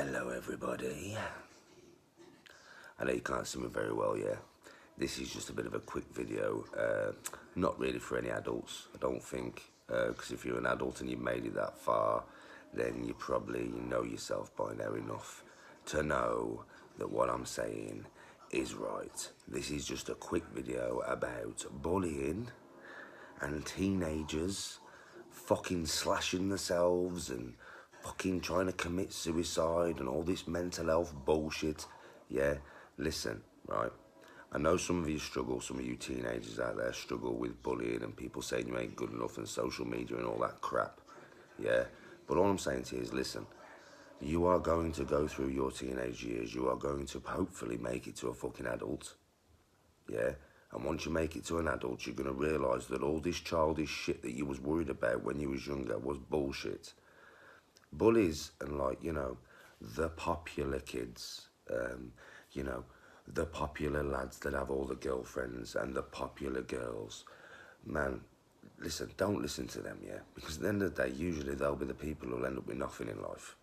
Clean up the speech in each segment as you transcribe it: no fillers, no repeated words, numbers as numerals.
Hello everybody. I know you can't see me very well, yeah. This is just a bit of a quick video, not really for any adults, I don't think, because if you're an adult and you've made it that far, then you probably know yourself by now enough to know that what I'm saying is right. This is just a quick video about bullying and teenagers fucking slashing themselves and fucking trying to commit suicide and all this mental health bullshit. Yeah, listen, right? I know some of you struggle, some of you teenagers out there struggle with bullying and people saying you ain't good enough and social media and all that crap. Yeah, but all I'm saying to you is listen, you are going to go through your teenage years, you are going to hopefully make it to a fucking adult. Yeah, and once you make it to an adult, you're going to realise that all this childish shit that you was worried about when you was younger was bullshit. Bullies and the popular kids, the popular lads that have all the girlfriends and the popular girls, man, listen, don't listen to them, yeah? Because at the end of the day, usually they'll be the people who'll end up with nothing in life.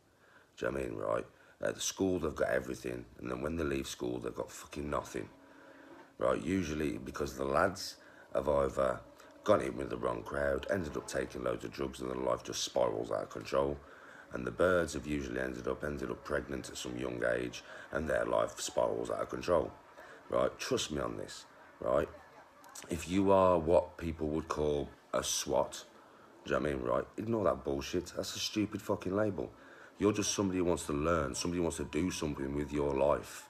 Do you know what I mean, right? At the school, they've got everything, and then when they leave school, they've got fucking nothing. Right, usually because the lads have either gone in with the wrong crowd, ended up taking loads of drugs, and their life just spirals out of control. And the birds have usually ended up pregnant at some young age, and their life spirals out of control. Right, trust me on this. Right, if you are what people would call a SWAT, do you know what I mean? Right, ignore that bullshit. That's a stupid fucking label. You're just somebody who wants to learn, somebody who wants to do something with your life.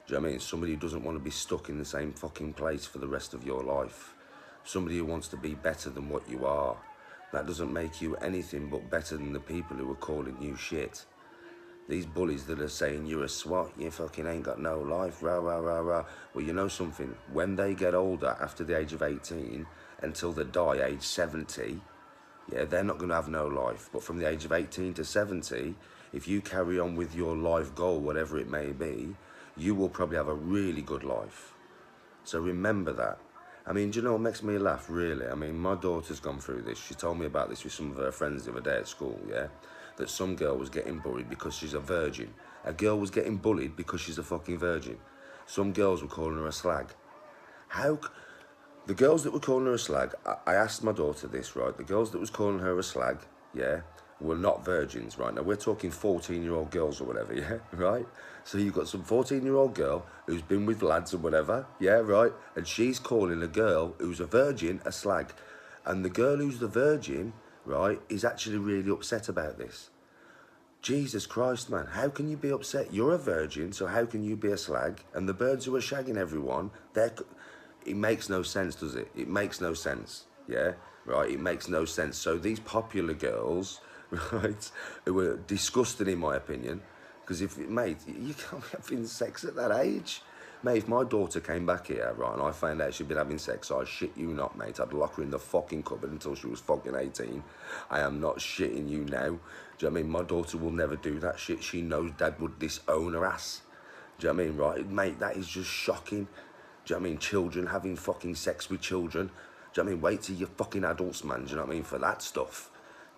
Do you know what I mean? Somebody who doesn't want to be stuck in the same fucking place for the rest of your life. Somebody who wants to be better than what you are. That doesn't make you anything but better than the people who are calling you shit. These bullies that are saying you're a SWAT, you fucking ain't got no life, rah, rah, rah, rah. Well, you know something? When they get older, after the age of 18, until they die age 70, yeah, they're not going to have no life. But from the age of 18 to 70, if you carry on with your life goal, whatever it may be, you will probably have a really good life. So remember that. I mean, do you know what makes me laugh, really? I mean, my daughter's gone through this. She told me about this with some of her friends the other day at school, yeah? That some girl was getting bullied because she's a virgin. A girl was getting bullied because she's a fucking virgin. Some girls were calling her a slag. The girls that were calling her a slag, I asked my daughter this, right? The girls that was calling her a slag, yeah, were not virgins, right? Now, we're talking 14-year-old girls or whatever, yeah, right? So you've got some 14-year-old girl who's been with lads or whatever, yeah, right? And she's calling a girl who's a virgin a slag. And the girl who's the virgin, right, is actually really upset about this. Jesus Christ, man, how can you be upset? You're a virgin, so how can you be a slag? And the birds who are shagging everyone, it makes no sense, does it? It makes no sense, yeah? Right, it makes no sense. So these popular girls, right, who were disgusting in my opinion, because mate, you can't be having sex at that age. Mate, if my daughter came back here, right, and I found out she'd been having sex, I shit you not, mate, I'd lock her in the fucking cupboard until she was fucking 18. I am not shitting you now. Do you know what I mean? My daughter will never do that shit. She knows dad would disown her ass. Do you know what I mean, right? Mate, that is just shocking. Do you know what I mean? Children having fucking sex with children. Do you know what I mean? Wait till you're fucking adults, man. Do you know what I mean? For that stuff.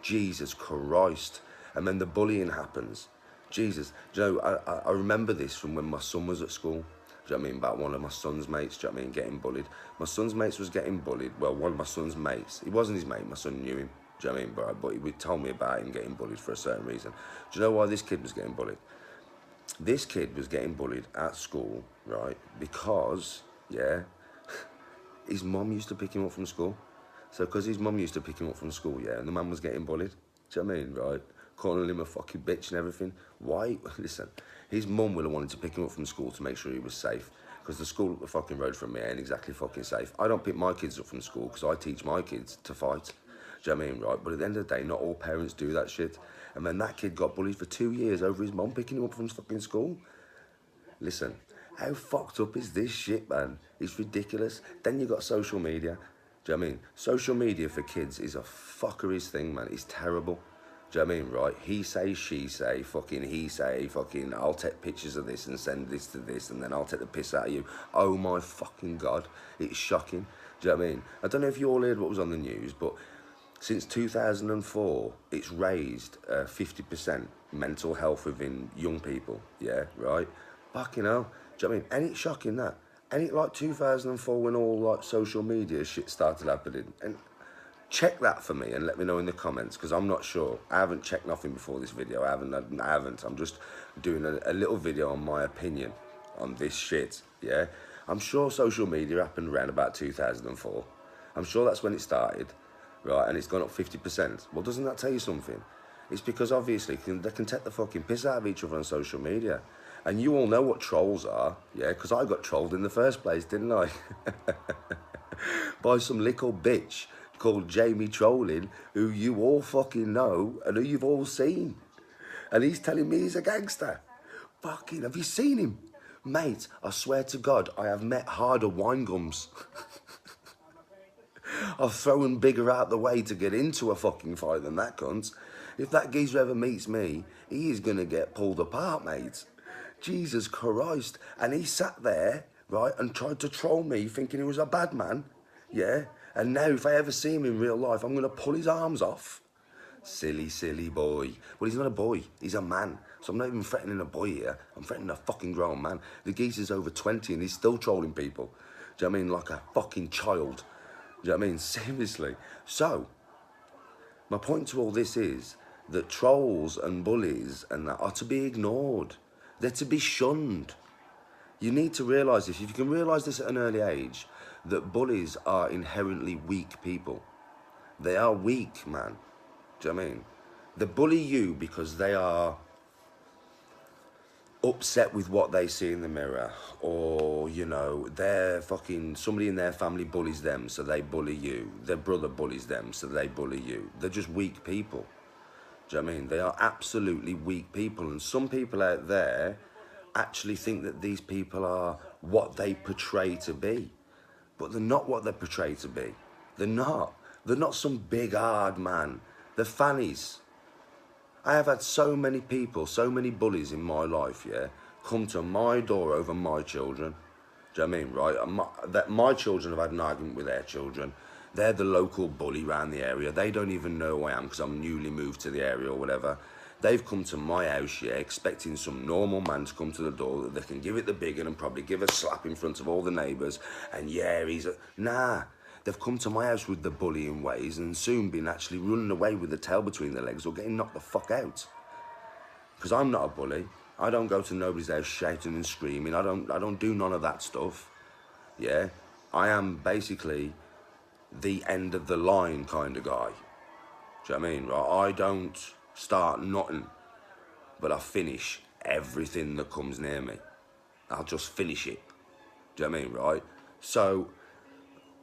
Jesus Christ. And then the bullying happens. Jesus. Do you know, I remember this from when my son was at school. Do you know what I mean? About one of my son's mates, do you know what I mean? Getting bullied. My son's mates was getting bullied. Well, one of my son's mates. He wasn't his mate. My son knew him. Do you know what I mean? But he told me about him getting bullied for a certain reason. Do you know why this kid was getting bullied? This kid was getting bullied at school, right? Because, yeah, his mum used to pick him up from school. So because his mum used to pick him up from school, yeah, and the man was getting bullied. Do you know what I mean, right? Calling him a fucking bitch and everything. Why? Listen, his mum would have wanted to pick him up from school to make sure he was safe. Because the school up the fucking road from me ain't exactly fucking safe. I don't pick my kids up from school because I teach my kids to fight. Do you know what I mean, right? But at the end of the day, not all parents do that shit. And then that kid got bullied for 2 years over his mum picking him up from fucking school. Listen, how fucked up is this shit, man? It's ridiculous. Then you got social media. Do you know what I mean? Social media for kids is a fuckery's thing, man. It's terrible. Do you know what I mean, right? He say, she say, fucking he say, fucking I'll take pictures of this and send this to this and then I'll take the piss out of you. Oh my fucking God. It's shocking. Do you know what I mean? I don't know if you all heard what was on the news, but Since 2004, it's raised 50% mental health within young people. Yeah, right? Fucking hell. Do you know what I mean? Ain't it shocking that? Ain't it like 2004 when all like social media shit started happening? And check that for me and let me know in the comments, because I'm not sure. I haven't checked nothing before this video. I haven't. I'm just doing a little video on my opinion on this shit, yeah? I'm sure social media happened around about 2004. I'm sure that's when it started, right? And it's gone up 50%. Well, doesn't that tell you something? It's because obviously they can take the fucking piss out of each other on social media. And you all know what trolls are, yeah? Because I got trolled in the first place, didn't I? By some little bitch called Jamie Trolling, who you all fucking know and who you've all seen. And he's telling me he's a gangster. Fucking, have you seen him? Mate, I swear to God, I have met harder wine gums. I've thrown bigger out the way to get into a fucking fight than that cunt. If that geezer ever meets me, he is going to get pulled apart, mate. Jesus Christ. And he sat there, right, and tried to troll me thinking he was a bad man. Yeah? And now if I ever see him in real life, I'm going to pull his arms off. Silly, silly boy. Well, he's not a boy. He's a man. So I'm not even threatening a boy here. I'm threatening a fucking grown man. The geezer's over 20 and he's still trolling people. Do you know what I mean? Like a fucking child. Do you know what I mean? Seriously. So, my point to all this is that trolls and bullies and that are to be ignored. They're to be shunned. You need to realise this. If you can realise this at an early age, that bullies are inherently weak people. They are weak, man. Do you know what I mean? They bully you because they are upset with what they see in the mirror, or, you know, they're fucking, somebody in their family bullies them, so they bully you. Their brother bullies them, so they bully you. They're just weak people. Do you know what I mean? They are absolutely weak people, and some people out there actually think that these people are what they portray to be. But they're not what they portray to be. They're not. They're not some big, hard man. They're fannies. I have had so many people, so many bullies in my life, yeah, come to my door over my children. Do you know what I mean, right? My children have had an argument with their children. They're the local bully around the area. They don't even know who I am because I'm newly moved to the area or whatever. They've come to my house, yeah, expecting some normal man to come to the door that they can give it the big one and probably give a slap in front of all the neighbours. And yeah, nah. They've come to my house with the bullying ways and soon been actually running away with the tail between their legs or getting knocked the fuck out. Because I'm not a bully. I don't go to nobody's house shouting and screaming. I don't do none of that stuff. Yeah? I am basically the end of the line kind of guy. Do you know what I mean? Right? I don't start nothing, but I finish everything that comes near me. I'll just finish it. Do you know what I mean? Right? So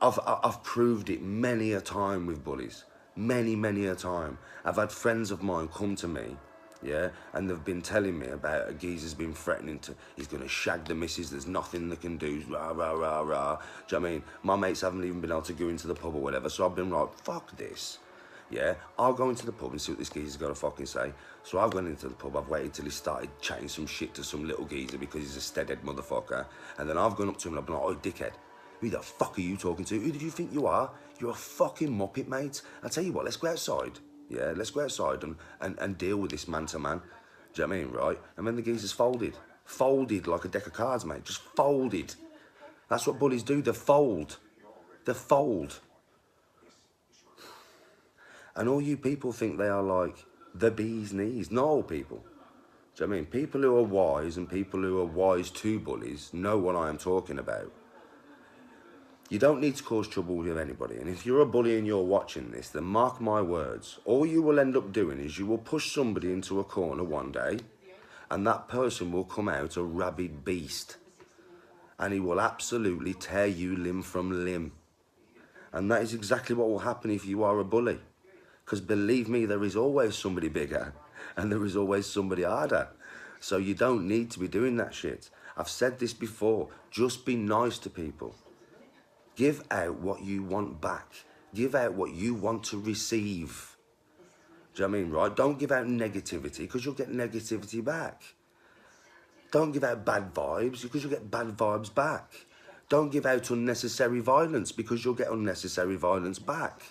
I've proved it many a time with bullies. Many a time. I've had friends of mine come to me, yeah, and they've been telling me about a geezer's been threatening to, he's going to shag the missus, there's nothing they can do, rah, rah, rah, rah. Do you know what I mean? My mates haven't even been able to go into the pub or whatever, so I've been like, fuck this. Yeah, I'll go into the pub and see what this geezer's got to fucking say. So I've gone into the pub, I've waited till he started chatting some shit to some little geezer because he's a steadhead motherfucker. And then I've gone up to him and I've been like, oh, dickhead. Who the fuck are you talking to? Who did you think you are? You're a fucking muppet, mate. I'll tell you what, let's go outside. Yeah, let's go outside and deal with this man to man. Do you know what I mean, right? And then the geezer's folded. Folded like a deck of cards, mate. Just folded. That's what bullies do. They fold. They fold. And all you people think they are like the bee's knees. No, people. Do you know what I mean? People who are wise and people who are wise to bullies know what I am talking about. You don't need to cause trouble with anybody. And if you're a bully and you're watching this, then mark my words. All you will end up doing is you will push somebody into a corner one day and that person will come out a rabid beast. And he will absolutely tear you limb from limb. And that is exactly what will happen if you are a bully. Because believe me, there is always somebody bigger and there is always somebody harder. So you don't need to be doing that shit. I've said this before. Just be nice to people. Give out what you want back. Give out what you want to receive. Do you know what I mean, right? Don't give out negativity because you'll get negativity back. Don't give out bad vibes because you'll get bad vibes back. Don't give out unnecessary violence because you'll get unnecessary violence back.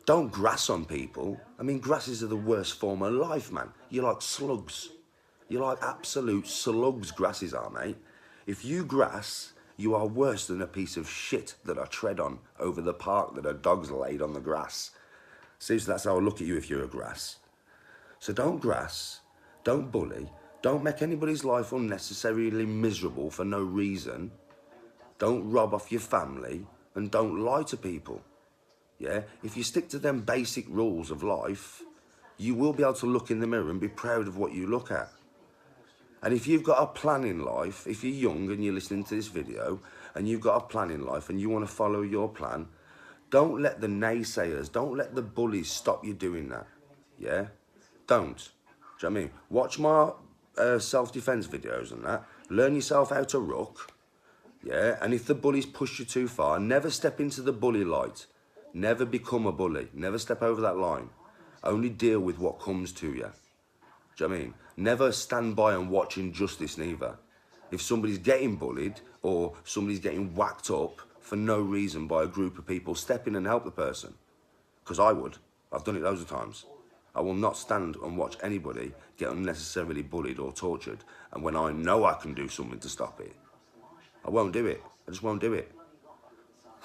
Don't grass on people. I mean, grasses are the worst form of life, man. You're like slugs. You're like absolute slugs, grasses are, mate. If you grass, you are worse than a piece of shit that I tread on over the park that a dog's laid on the grass. Seriously, that's how I look at you if you're a grass. So don't grass, don't bully, don't make anybody's life unnecessarily miserable for no reason. Don't rob off your family and don't lie to people. Yeah, if you stick to them basic rules of life, you will be able to look in the mirror and be proud of what you look at. And if you've got a plan in life, if you're young and you're listening to this video and you've got a plan in life and you want to follow your plan, don't let the naysayers, don't let the bullies stop you doing that. Yeah? Don't. Do you know what I mean? Watch my self-defense videos and that. Learn yourself how to ruck. Yeah? And if the bullies push you too far, never step into the bully light. Never become a bully. Never step over that line. Only deal with what comes to you. Do you know what I mean? Never stand by and watch injustice neither. If somebody's getting bullied or somebody's getting whacked up for no reason by a group of people, step in and help the person. Because I would. I've done it loads of times. I will not stand and watch anybody get unnecessarily bullied or tortured. And when I know I can do something to stop it, I won't do it. I just won't do it.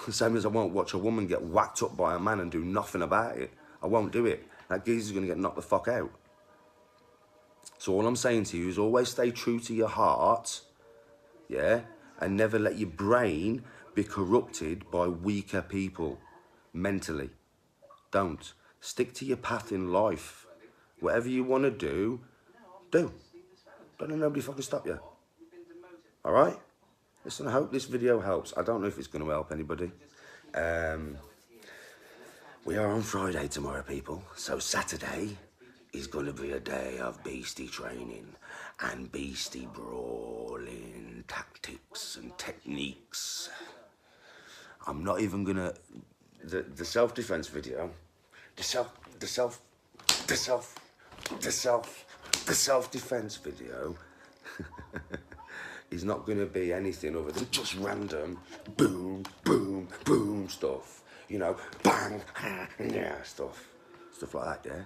Same as I won't watch a woman get whacked up by a man and do nothing about it. I won't do it. That geezer's going to get knocked the fuck out. So all I'm saying to you is always stay true to your heart, yeah? And never let your brain be corrupted by weaker people mentally. Don't. Stick to your path in life. Whatever you want to do, do. Don't let nobody fucking stop you. All right? Listen, I hope this video helps. I don't know if it's going to help anybody. We are on Friday tomorrow, people. So Saturday is going to be a day of beastie training and beastie brawling tactics and techniques. I'm not even going to... The self-defense video... The self-defense video is not going to be anything other than just random boom, boom, boom stuff. You know, bang, yeah, stuff like that, yeah?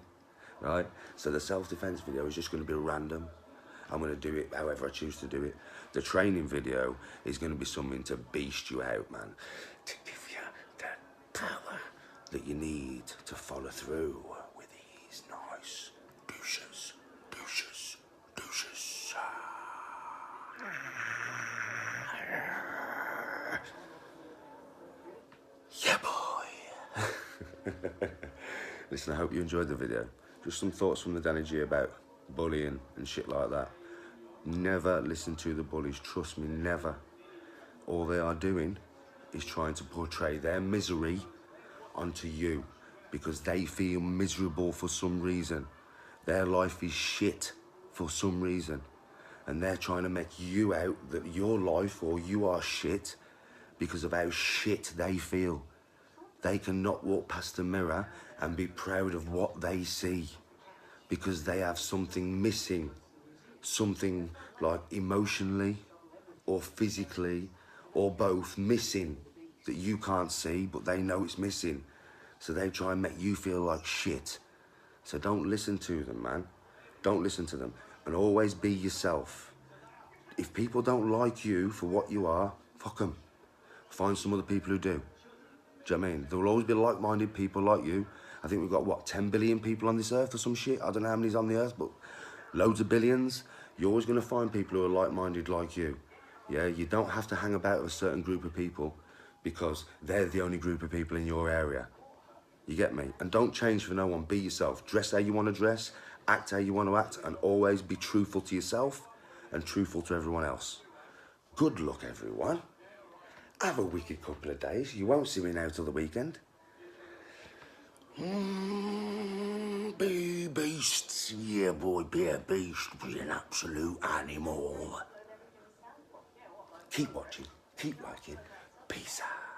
Right? So the self-defense video is just going to be random. I'm going to do it however I choose to do it. The training video is going to be something to beast you out, man. To give you that power that you need to follow through with these nice douches. Yeah, boy. Listen, I hope you enjoyed the video. Just some thoughts from the Danny G about bullying and shit like that. Never listen to the bullies, trust me, never. All they are doing is trying to portray their misery onto you because they feel miserable for some reason. Their life is shit for some reason. And they're trying to make you out that your life or you are shit because of how shit they feel. They cannot walk past the mirror and be proud of what they see because they have something missing, something like emotionally or physically or both missing that you can't see, but they know it's missing. So they try and make you feel like shit. So don't listen to them, man. Don't listen to them. And always be yourself. If people don't like you for what you are, fuck them. Find some other people who do. Do you know what I mean? There will always be like-minded people like you. I think we've got, what, 10 billion people on this earth or some shit? I don't know how many's on the earth, but loads of billions. You're always going to find people who are like-minded like you. Yeah, you don't have to hang about with a certain group of people because they're the only group of people in your area. You get me? And don't change for no one. Be yourself. Dress how you want to dress. Act how you want to act. And always be truthful to yourself and truthful to everyone else. Good luck, everyone. Have a wicked couple of days. You won't see me now till the weekend. Be beasts. Yeah, boy, be a beast. Be an absolute animal. Keep watching. Keep liking. Peace out.